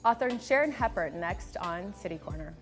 Author Sharon Hepburn next on City Corner.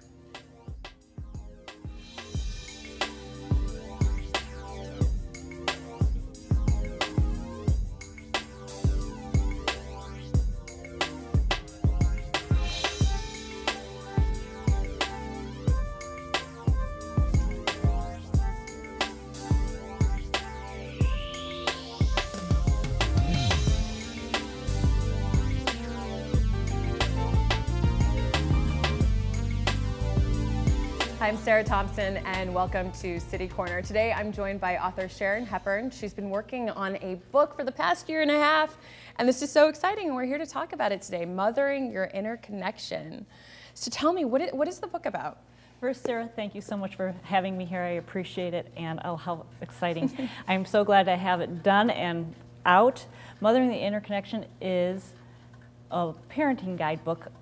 I'm Sarah Thompson, and welcome to City Corner. Today I'm joined by author Sharon Hepburn. She's been working on a book for the past year and a half, and this is so exciting, and we're here to talk about it today, Mothering Your Inner Connection. So tell me, what is the book about? First, Sarah, thank you so much for having me here. I appreciate it, and oh, how exciting. I'm so glad to have it done and out. Mothering the Inner Connection is a parenting guidebook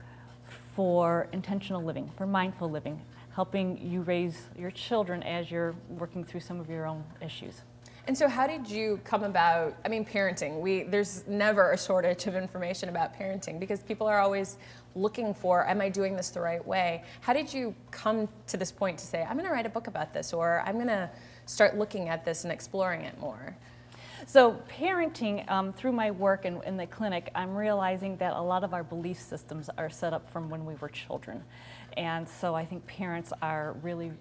for intentional living, for mindful living, helping you raise your children as you're working through some of your own issues. And so how did you come about, parenting, there's never a shortage of information about parenting because people are always looking for, am I doing this the right way? How did you come to this point to say, I'm gonna write a book about this, or I'm gonna start looking at this and exploring it more? So parenting, through my work in the clinic, I'm realizing that a lot of our belief systems are set up from when we were children. And so I think parents are really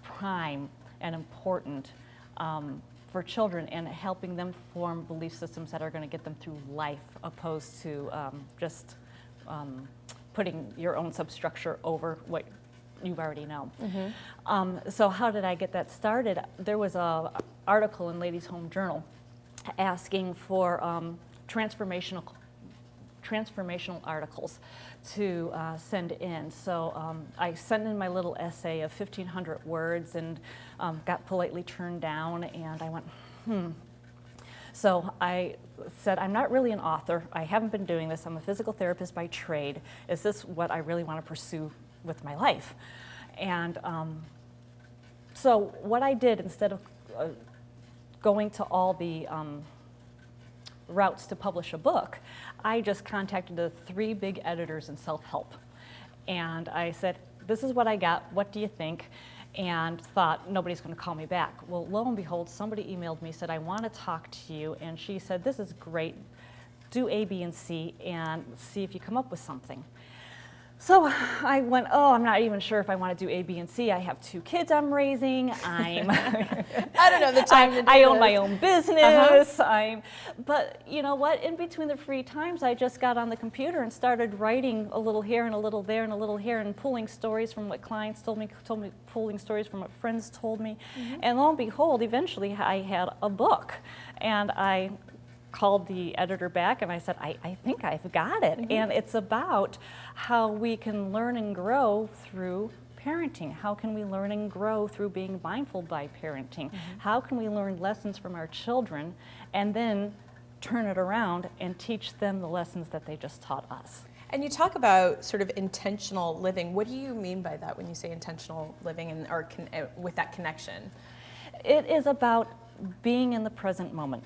prime and important for children and helping them form belief systems that are going to get them through life, opposed to just putting your own substructure over what you already know. Mm-hmm. So how did I get that started? There was an article in Ladies' Home Journal asking for transformational articles to send in. So I sent in my little essay of 1,500 words and got politely turned down, and I went, So I said, I'm not really an author. I haven't been doing this. I'm a physical therapist by trade. Is this what I really want to pursue with my life? And so what I did, instead of going to all the routes to publish a book, I just contacted the 3 big editors in self-help. And I said, this is what I got, what do you think? And thought, nobody's going to call me back. Well, lo and behold, somebody emailed me, said, I want to talk to you. And she said, this is great, do A, B, and C, and see if you come up with something. So I went, I'm not even sure if I want to do A, B, and C. I have 2 kids I'm raising. I don't know the time to do I own this. my own business. But you know what? In between the free times, I just got on the computer and started writing a little here and a little there and a little here, and pulling stories from what clients told me, pulling stories from what friends told me. Mm-hmm. And lo and behold, eventually I had a book. And I called the editor back and I said, I think I've got it. Mm-hmm. And it's about how we can learn and grow through parenting. How can we learn and grow through being mindful by parenting? Mm-hmm. How can we learn lessons from our children and then turn it around and teach them the lessons that they just taught us? And you talk about sort of intentional living. What do you mean by that when you say intentional living and or with that connection? It is about being in the present moment,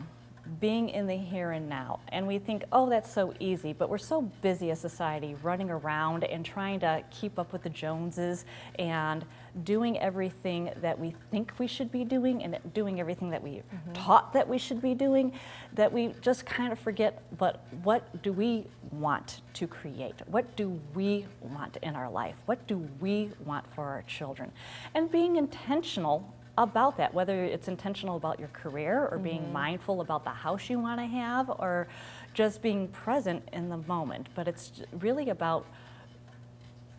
being in the here and now. And we think, that's so easy, but we're so busy as a society, running around and trying to keep up with the Joneses and doing everything that we think we should be doing and doing everything that we taught that we should be doing, that we just kind of forget, but what do we want to create? What do we want in our life? What do we want for our children? And being intentional about that, whether it's intentional about your career or being mindful about the house you want to have or just being present in the moment. But it's really about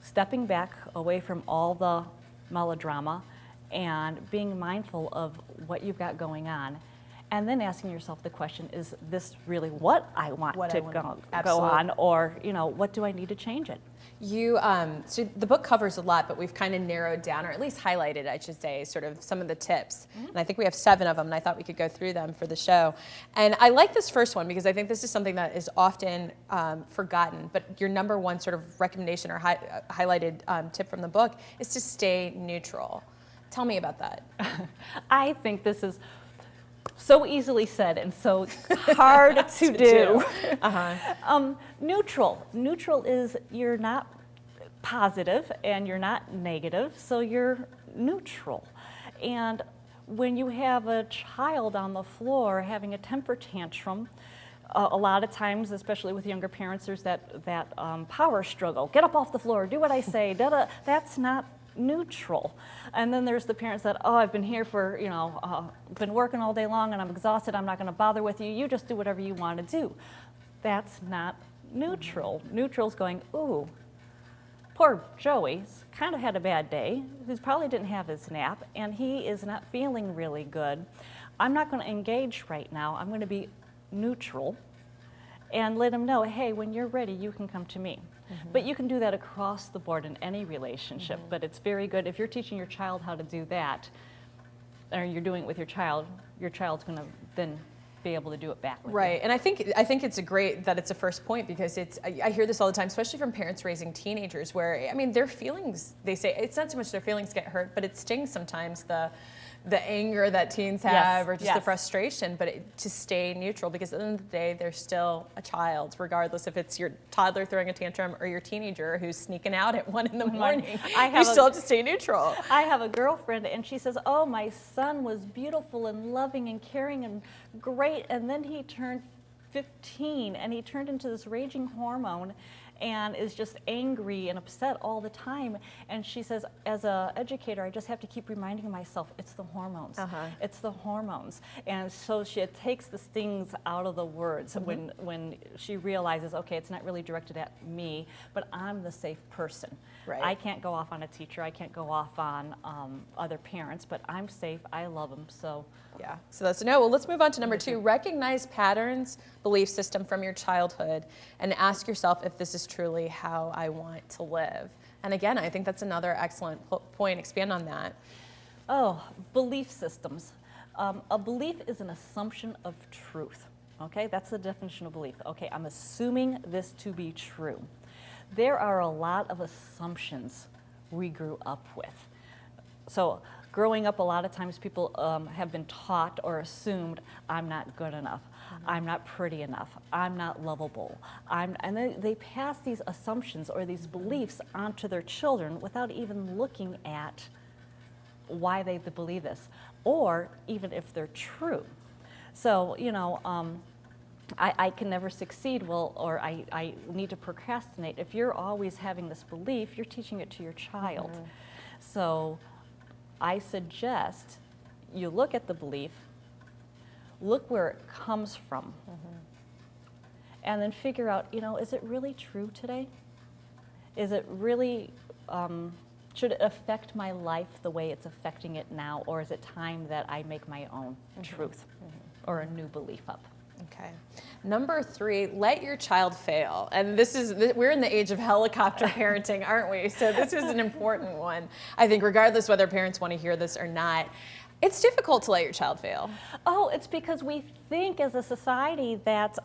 stepping back away from all the melodrama and being mindful of what you've got going on. And then asking yourself the question, is this really what I want to go on? Or, what do I need to change it? So the book covers a lot, but we've kind of narrowed down, or at least highlighted, I should say, sort of some of the tips. Mm-hmm. And I think we have 7 of them, and I thought we could go through them for the show. And I like this first one because I think this is something that is often forgotten, but your number one sort of recommendation or highlighted tip from the book is to stay neutral. Tell me about that. I think this is so easily said and so hard to do. Neutral is you're not positive and you're not negative, so you're neutral. And when you have a child on the floor having a temper tantrum, a lot of times, especially with younger parents, there's that power struggle. Get up off the floor, do what I say. That's not neutral. And then there's the parents that, oh, I've been here for, been working all day long and I'm exhausted. I'm not going to bother with you. You just do whatever you want to do. That's not neutral. Neutral's going, ooh, poor Joey's kind of had a bad day. He probably didn't have his nap, and he is not feeling really good. I'm not going to engage right now. I'm going to be neutral and let him know, hey, when you're ready, you can come to me. But you can do that across the board in any relationship, but it's very good. If you're teaching your child how to do that, or you're doing it with your child's going to then be able to do it back with you. Right, and I think it's great that it's a first point, because I hear this all the time, especially from parents raising teenagers, where, I mean, their feelings, they say, it's not so much their feelings get hurt, but it stings sometimes, the anger that teens have, or just the frustration, but to stay neutral, because at the end of the day, they're still a child, regardless if it's your toddler throwing a tantrum or your teenager who's sneaking out at 1 in the morning. You still have to stay neutral. I have a girlfriend, and she says, oh, my son was beautiful and loving and caring and great, and then he turned 15, and he turned into this raging hormone, and is just angry and upset all the time. And she says, as an educator, I just have to keep reminding myself, it's the hormones. It's the hormones. And so it takes the stings out of the words when she realizes, okay, it's not really directed at me, but I'm the safe person. Right. I can't go off on a teacher. I can't go off on other parents, but I'm safe. I love them. So yeah, so that's a no. Well, let's move on to number 2. Recognize patterns, belief system from your childhood, and ask yourself if this is truly how I want to live. And again, I think that's another excellent point. Expand on that. Oh, belief systems. A belief is an assumption of truth. Okay, that's the definition of belief. Okay, I'm assuming this to be true. There are a lot of assumptions we grew up with. So growing up, a lot of times people have been taught or assumed, I'm not good enough, I'm not pretty enough, I'm not lovable. And they pass these assumptions or these beliefs onto their children without even looking at why they believe this, or even if they're true. So, I can never succeed, or I need to procrastinate. If you're always having this belief, you're teaching it to your child. So I suggest you look at the belief, look where it comes from, and then figure out, is it really true today? Is it really, should it affect my life the way it's affecting it now, or is it time that I make my own truth or a new belief up? Okay. Number 3, let your child fail. And we're in the age of helicopter parenting, aren't we? So this is an important one. I think regardless whether parents want to hear this or not, it's difficult to let your child fail. Oh, it's because we think as a society that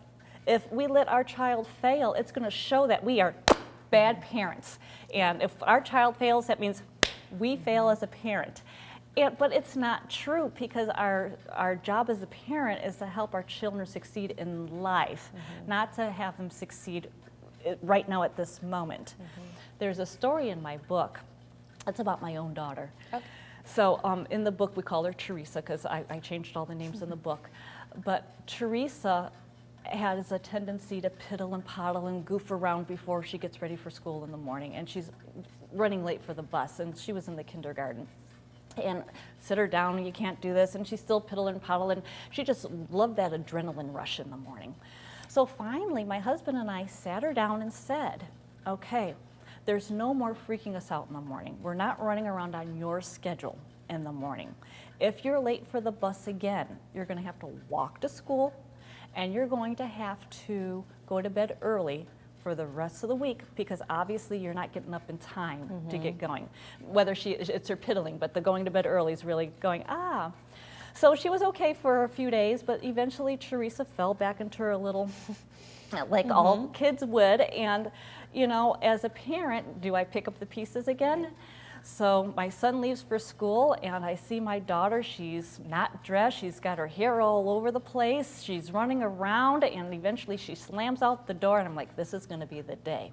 if we let our child fail, it's going to show that we are bad parents. And if our child fails, that means we fail as a parent. But it's not true, because our job as a parent is to help our children succeed in life, not to have them succeed right now at this moment. There's a story in my book. It's about my own daughter. Okay. So in the book, we call her Teresa, because I changed all the names in the book. But Teresa has a tendency to piddle and poddle and goof around before she gets ready for school in the morning. And she's running late for the bus, and she was in the kindergarten. And sit her down, you can't do this, and she's still piddling and poddling. She just loved that adrenaline rush in the morning. So finally, my husband and I sat her down and said, okay, there's no more freaking us out in the morning. We're not running around on your schedule in the morning. If you're late for the bus again, you're going to have to walk to school, and you're going to have to go to bed early for the rest of the week, because obviously you're not getting up in time to get going. Whether it's her piddling, but the going to bed early is really going, So she was okay for a few days, but eventually Teresa fell back into her little, like all kids would. And, as a parent, do I pick up the pieces again? So my son leaves for school, and I see my daughter. She's not dressed. She's got her hair all over the place. She's running around, and eventually she slams out the door, and I'm like, this is going to be the day.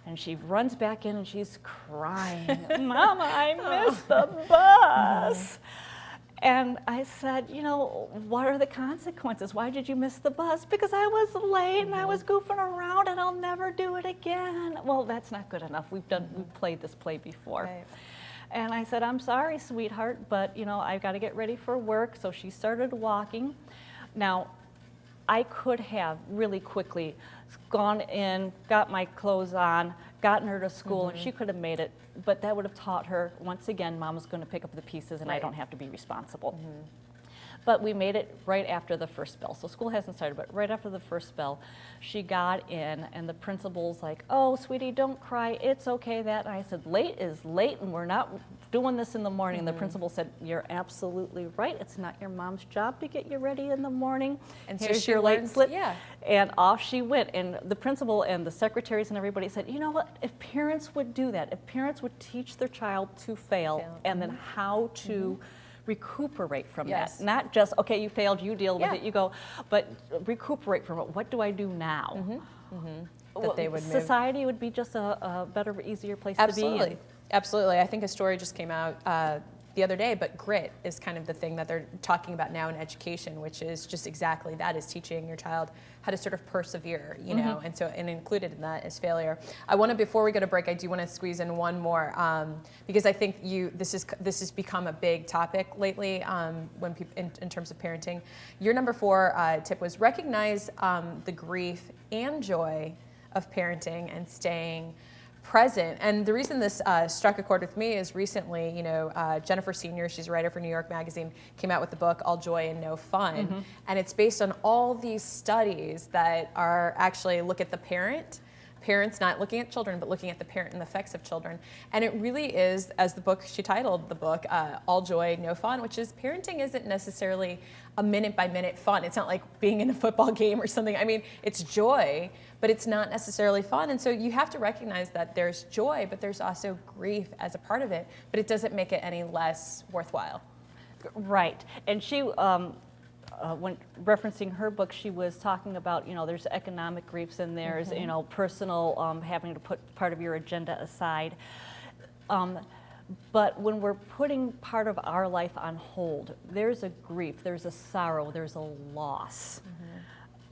And she runs back in, and she's crying. Mama, I missed the bus. And I said, you know, what are the consequences? Why did you miss the bus? Because I was late and I was goofing around and I'll never do it again. Well, that's not good enough. We've played this play before. Right. And I said, I'm sorry, sweetheart, but you know, I've got to get ready for work. So she started walking. Now, I could have really quickly gone in, got my clothes on, gotten her to school, and she could have made it, but that would have taught her, once again, Mama's going to pick up the pieces and I don't have to be responsible. But we made it right after the first bell. So school hasn't started, but right after the first bell, she got in, and the principal's like, oh, sweetie, don't cry. It's okay that. And I said, late is late, and we're not doing this in the morning. And the principal said, you're absolutely right. It's not your mom's job to get you ready in the morning. And so here's she your late learns- slip. yeah. And off she went. And the principal and the secretaries and everybody said, you know what? If parents would do that, if parents would teach their child to fail. And then how to recuperate from Yes. that. Not just, okay, you failed, you deal with Yeah. it, you go, but recuperate from it. What do I do now? That they would move. Society would be just a better, easier place Absolutely. to be in. Absolutely. I think a story just came out the other day, but grit is kind of the thing that they're talking about now in education, which is just exactly that, is teaching your child how to sort of persevere, you know, and included in that is failure. I want to, before we go to break, I do want to squeeze in one more, because I think this has become a big topic lately when people, in terms of parenting. Your number 4 tip was recognize the grief and joy of parenting and staying present. And the reason this struck a chord with me is recently, you know, Jennifer Senior, she's a writer for New York Magazine, came out with the book All Joy and No Fun. And it's based on all these studies that are actually look at the parents not looking at children, but looking at the parent and the effects of children. And it really is, as the book, she titled the book, All Joy, No Fun, which is parenting isn't necessarily a minute-by-minute fun. It's not like being in a football game or something. I mean, it's joy, but it's not necessarily fun. And so you have to recognize that there's joy, but there's also grief as a part of it, but it doesn't make it any less worthwhile. Right. And she, when referencing her book, she was talking about, you know, there's economic griefs and there's, you know, personal, having to put part of your agenda aside. But when we're putting part of our life on hold, there's a grief, there's a sorrow, there's a loss.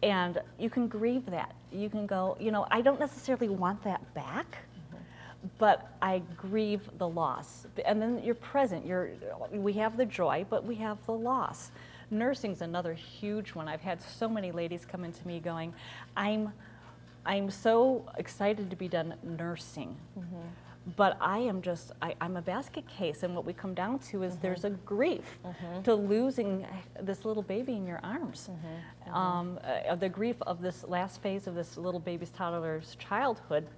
And you can grieve that. You can go, you know, I don't necessarily want that back, but I grieve the loss. And then you're present. We have the joy, but we have the loss. Nursing's another huge one. I've had so many ladies come into me going, I'm so excited to be done nursing. But I'm a basket case, and what we come down to is there's a grief to losing this little baby in your arms. The grief of this last phase of this little baby's toddler's childhood.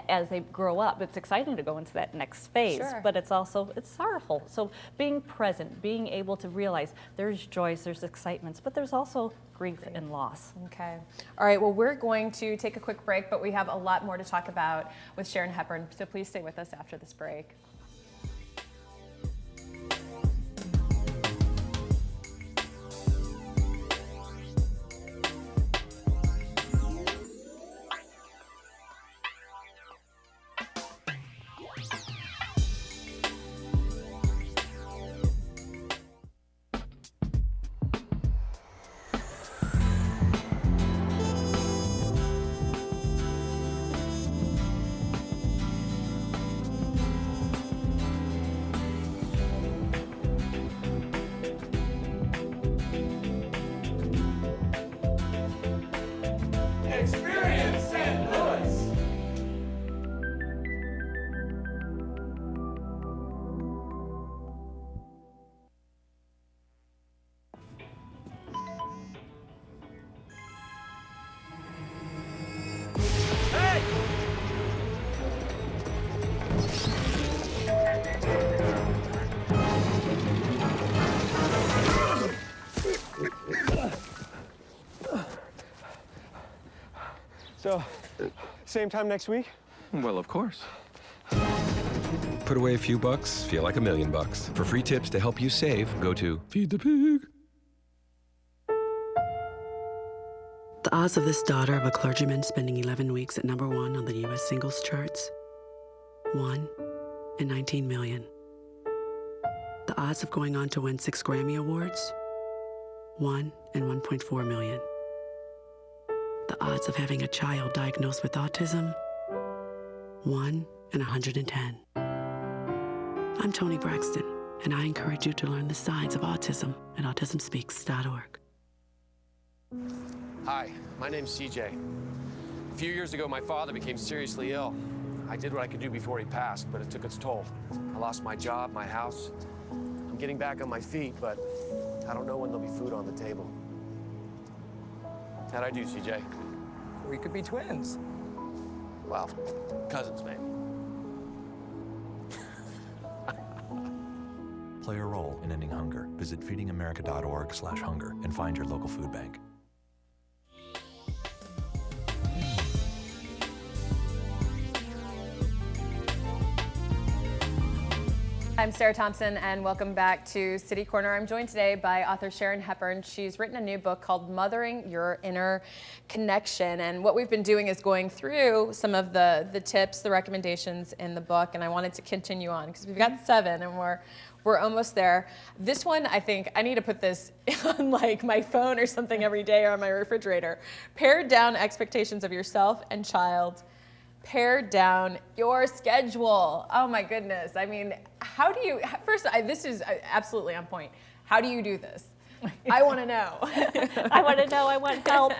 As they grow up, it's exciting to go into that next phase, but it's sorrowful. So being present, being able to realize there's joys, there's excitements, but there's also grief and loss. Okay. All right, well, we're going to take a quick break, but we have a lot more to talk about with Sharon Hepburn, so please stay with us after this break. Experience St. Louis. So, same time next week? Well, of course. put away a few bucks, feel like $1,000,000. For free tips to help you save, go to Feed the Pig. The odds of this daughter of a clergyman spending 11 weeks at #1 on the U.S. singles charts? 1 in 19 million. The odds of going on to win 6 Grammy Awards? 1 in 1.4 million. The odds of having a child diagnosed with autism? 1 in 110. I'm Toni Braxton, and I encourage you to learn the signs of autism at autismspeaks.org. Hi, my name's CJ. A few years ago, my father became seriously ill. I did what I could do before he passed, but it took its toll. I lost my job, my house. I'm getting back on my feet, but I don't know when there'll be food on the table. How'd I do, CJ? We could be twins. Well, cousins, maybe. Play a role in ending hunger. Visit feedingamerica.org/hunger and find your local food bank. I'm Sarah Thompson, and welcome back to City Corner. I'm joined today by author Sharon Hepburn. She's written a new book called Mothering Your Inner Connection, and what we've been doing is going through some of the tips, the recommendations in the book, and I wanted to continue on because we've got 7 and we're almost there. This one, I think I need to put this on like my phone or something every day or on my refrigerator. Pare down expectations of yourself and child. Pare down your schedule. Oh my goodness. I mean, how do you, first, this is absolutely on point. How do you do this? I want to know. I want to know, I want help.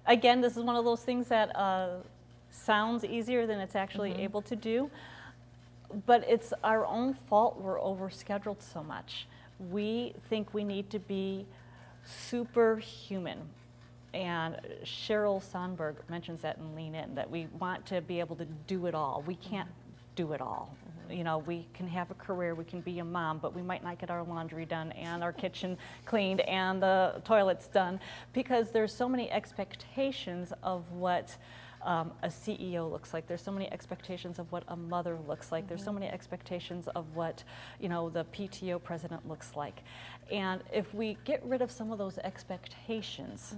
Again, this is one of those things that sounds easier than it's actually able to do, but it's our own fault we're overscheduled so much. We think we need to be superhuman. And Sheryl Sandberg mentions that in Lean In, that we want to be able to do it all. We can't do it all. You know, we can have a career, we can be a mom, but we might not get our laundry done and our kitchen cleaned and the toilets done, because there's so many expectations of what a CEO looks like. There's so many expectations of what a mother looks like. There's so many expectations of what, you know, the PTO president looks like. And if we get rid of some of those expectations,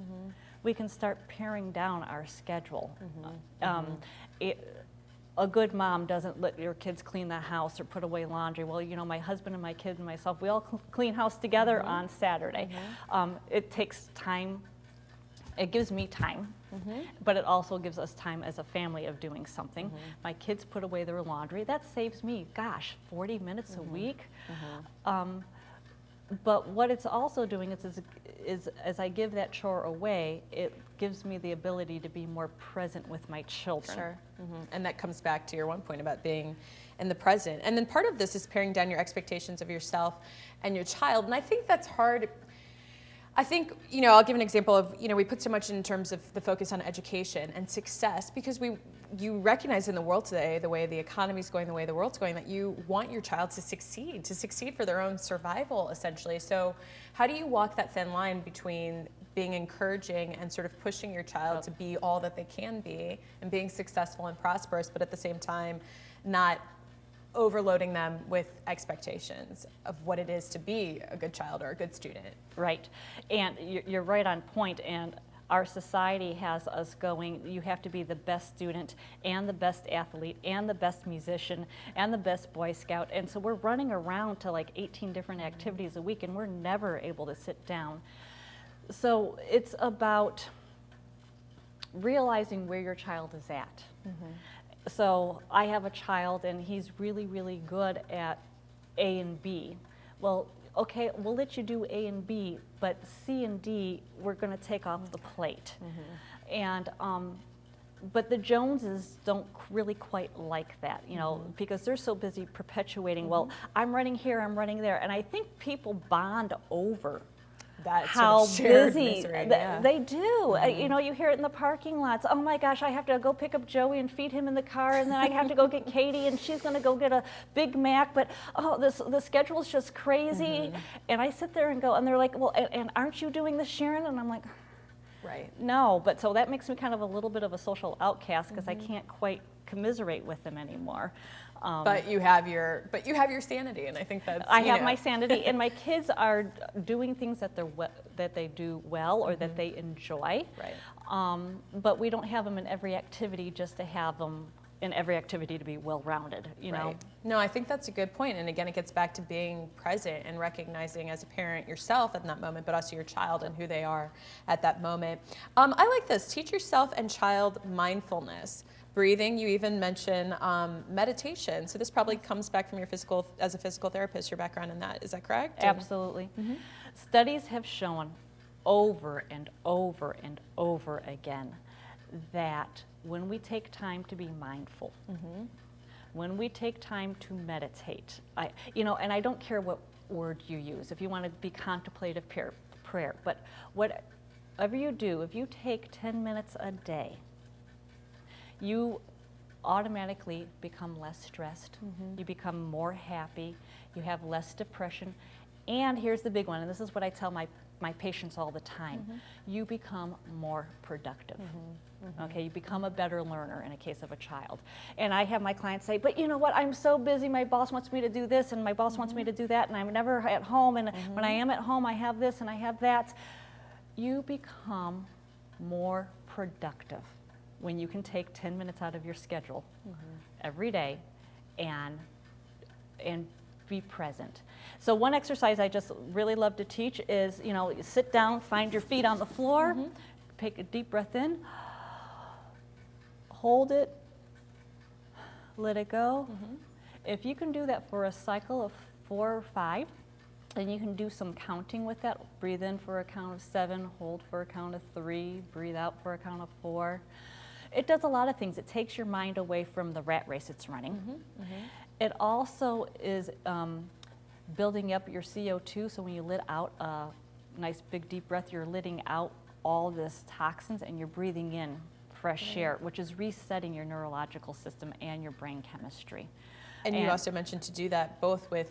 we can start paring down our schedule. A good mom doesn't let your kids clean the house or put away laundry. Well, you know, my husband and my kid and myself, we all clean house together on Saturday. It takes time. It gives me time, but it also gives us time as a family of doing something. My kids put away their laundry. That saves me, gosh, 40 minutes a week. But what it's also doing is as I give that chore away, it gives me the ability to be more present with my children. Sure. And that comes back to your one point about being in the present. And then part of this is paring down your expectations of yourself and your child. And I think that's hard. I think, you know, I'll give an example of, you know, we put so much in terms of the focus on education and success because you recognize in the world today, the way the economy's going, the way the world's going, that you want your child to succeed for their own survival, essentially. So how do you walk that thin line between being encouraging and sort of pushing your child to be all that they can be and being successful and prosperous, but at the same time not overloading them with expectations of what it is to be a good child or a good student? Right, and you're right on point, and our society has us going, you have to be the best student and the best athlete and the best musician and the best Boy Scout, and so we're running around to like 18 different activities a week and we're never able to sit down. So it's about realizing where your child is at. So I have a child and he's really, really good at A and B. Well, okay, we'll let you do A and B, but C and D, we're gonna take off the plate. And, but the Joneses don't really quite like that, you know, because they're so busy perpetuating, well, I'm running here, I'm running there. And I think people bond over That how sort of shared busy misery, they do. You know, you hear it in the parking lots. Oh my gosh, I have to go pick up Joey and feed him in the car, and then I have to go get Katie, and she's going to go get a Big Mac. But oh, the schedule's just crazy. And I sit there and go, and they're like, well, and aren't you doing this, Sharon? And I'm like, Right. No, but so that makes me kind of a little bit of a social outcast because I can't quite commiserate with them anymore. But you have your sanity, and I think that's. I have my sanity, and my kids are doing things that they do well or that they enjoy. Right. But we don't have them in every activity just to have them in every activity to be well-rounded, you know? Right. No, I think that's a good point. And again, it gets back to being present and recognizing as a parent yourself in that moment, but also your child and who they are at that moment. I like this. Teach yourself and child mindfulness. Breathing, you even mention meditation. So this probably comes back from as a physical therapist, your background in that. Is that correct? Absolutely. Studies have shown over and over and over again that when we take time to be mindful, when we take time to meditate, and I don't care what word you use, if you want to be contemplative prayer, but whatever you do, if you take 10 minutes a day, you automatically become less stressed, you become more happy, you have less depression, and here's the big one, and this is what I tell my patients all the time, you become more productive. Okay, you become a better learner in a case of a child. And I have my clients say, but you know what, I'm so busy, my boss wants me to do this, and my boss wants me to do that, and I'm never at home, and when I am at home, I have this and I have that. You become more productive when you can take 10 minutes out of your schedule every day and be present. So one exercise I just really love to teach is, sit down, find your feet on the floor, take a deep breath in, hold it, let it go. If you can do that for a cycle of 4 or 5, then you can do some counting with that. Breathe in for a count of 7, hold for a count of 3, breathe out for a count of 4. It does a lot of things. It takes your mind away from the rat race it's running. It also is building up your CO2, so when you let out a nice big deep breath, you're letting out all this toxins and you're breathing in fresh air, which is resetting your neurological system and your brain chemistry. And you also mentioned to do that both with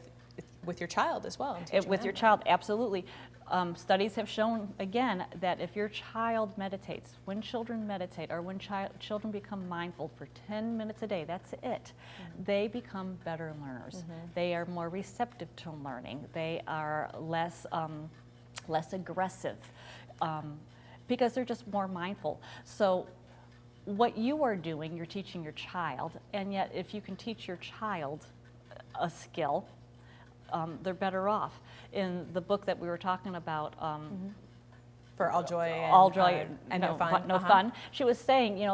your child as well. With your child, absolutely. Studies have shown, again, that if your child meditates, when children meditate or when children become mindful for 10 minutes a day, that's it, they become better learners. They are more receptive to learning. They are less aggressive because they're just more mindful. So what you are doing, you're teaching your child, and yet if you can teach your child a skill, they're better off. In the book that we were talking about, for all joy and no fun. She was saying,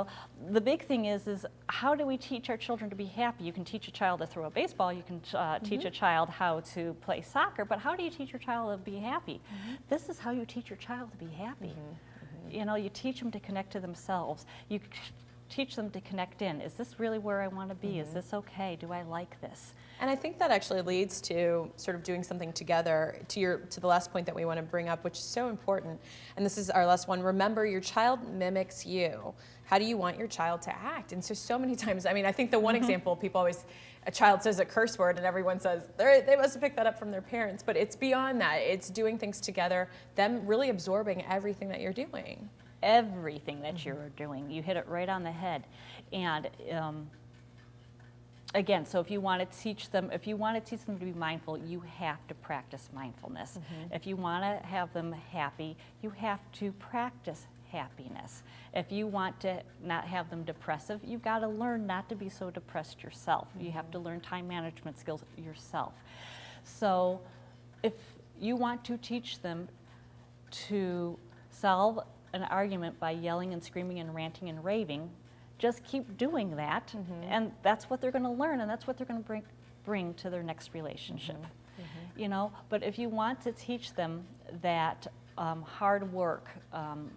the big thing is how do we teach our children to be happy? You can teach a child to throw a baseball, you can teach a child how to play soccer, but how do you teach your child to be happy? This is how you teach your child to be happy. You teach them to connect to themselves. You teach them to connect in. Is this really where I want to be? Is this okay? Do I like this? And I think that actually leads to sort of doing something together to the last point that we want to bring up, which is so important. And this is our last one. Remember, your child mimics you. How do you want your child to act? And so many times, I think the one example a child says a curse word and everyone says they must have picked that up from their parents. But it's beyond that. It's doing things together, them really absorbing everything that you're doing. Everything that you're doing. You hit it right on the head. And again, so if you want to teach them to be mindful, you have to practice mindfulness. If you want to have them happy, you have to practice happiness. If you want to not have them depressive, you've got to learn not to be so depressed yourself. You have to learn time management skills yourself. So if you want to teach them to solve an argument by yelling and screaming and ranting and raving, just keep doing that, and that's what they're going to learn, and that's what they're going to bring to their next relationship. But if you want to teach them that hard work,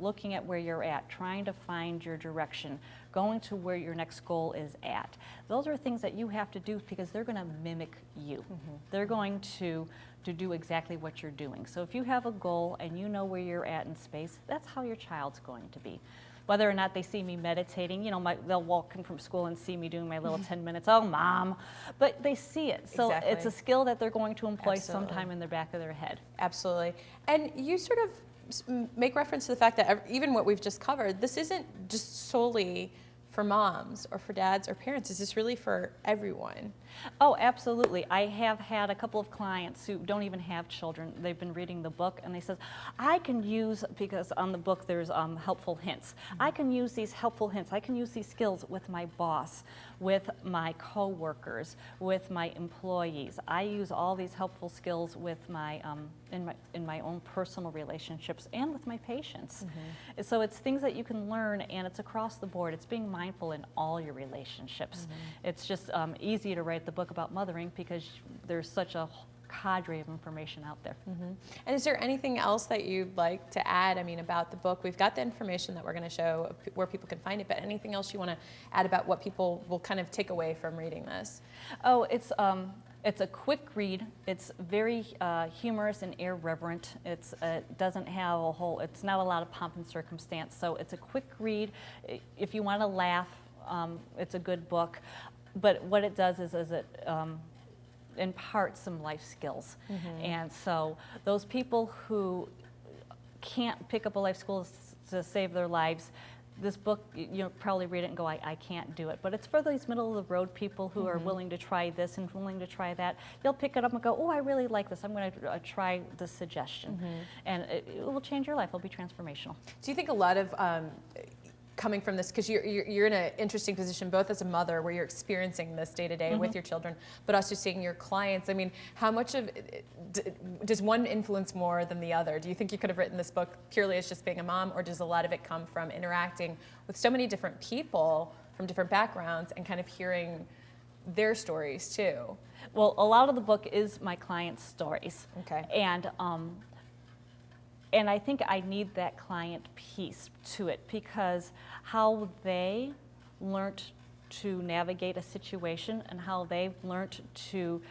looking at where you're at, trying to find your direction, going to where your next goal is at, those are things that you have to do because they're going to mimic you. They're going to do exactly what you're doing. So if you have a goal and you know where you're at in space, that's how your child's going to be. Whether or not they see me meditating, they'll walk in from school and see me doing my little 10 minutes, oh, Mom, but they see it. So It's a skill that they're going to employ sometime in the back of their head. Absolutely. And you sort of make reference to the fact that even what we've just covered, this isn't just solely for moms or for dads or parents. Is this really for everyone? Oh, absolutely. I have had a couple of clients who don't even have children. They've been reading the book and they said, I can use, because on the book there's helpful hints. I can use these helpful hints. I can use these skills with my boss, with my coworkers, with my employees. I use all these helpful skills with my in my own personal relationships and with my patients. So it's things that you can learn, and it's across the board. It's being mindful in all your relationships. It's just easy to write the book about mothering because there's such a cadre of information out there. And is there anything else that you'd like to add, about the book? We've got the information that we're going to show where people can find it, but anything else you want to add about what people will kind of take away from reading this? Oh, it's a quick read. It's very humorous and irreverent. It doesn't have it's not a lot of pomp and circumstance, so it's a quick read. If you want to laugh, it's a good book. But what it does is it imparts some life skills. And so those people who can't pick up a life skill to save their lives, this book, you'll probably read it and go, I can't do it. But it's for these middle-of-the-road people who are willing to try this and willing to try that. You'll pick it up and go, oh, I really like this. I'm going to try this suggestion. And it will change your life. It'll be transformational. Do you think a lot of coming from this, because you're in an interesting position both as a mother where you're experiencing this day to day with your children, but also seeing your clients. How much of does one influence more than the other? Do you think you could have written this book purely as just being a mom, or does a lot of it come from interacting with so many different people from different backgrounds and kind of hearing their stories too? Well, a lot of the book is my clients' stories. Okay. And I think I need that client piece to it, because how they learned to navigate a situation and how they've learned to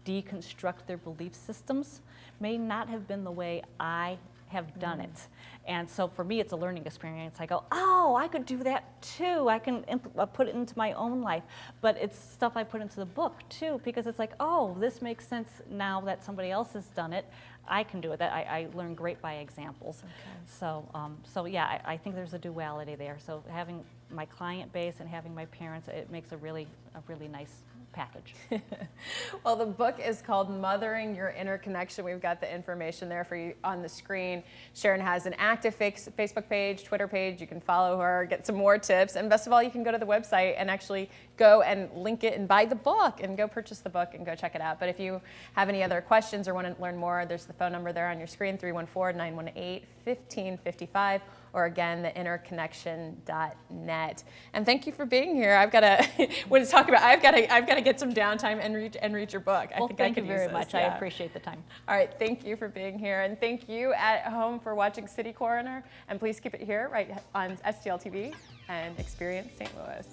deconstruct their belief systems may not have been the way I have done it. And so for me, it's a learning experience. I go, oh, I could do that too. I can put it into my own life. But it's stuff I put into the book too, because it's like, oh, this makes sense now that somebody else has done it. I can do it. That I learn great by examples. So yeah, I think there's a duality there. So having my client base and having my parents, it makes a really nice package. Well, the book is called Mothering Your Inner Connection. We've got the information there for you on the screen. Sharon has an active Facebook page, Twitter page. You can follow her, get some more tips. And best of all, you can go to the website and actually go and link it and buy the book and go purchase the book and go check it out. But if you have any other questions or want to learn more, there's the phone number there on your screen, 314-918-1555. Or again, theinnerconnection.net. And thank you for being here. I've got to get some downtime and read your book. Well, thank you very much. Yeah. I appreciate the time. All right, thank you for being here, and thank you at home for watching City Coroner. And please keep it here right on STL TV and Experience St. Louis.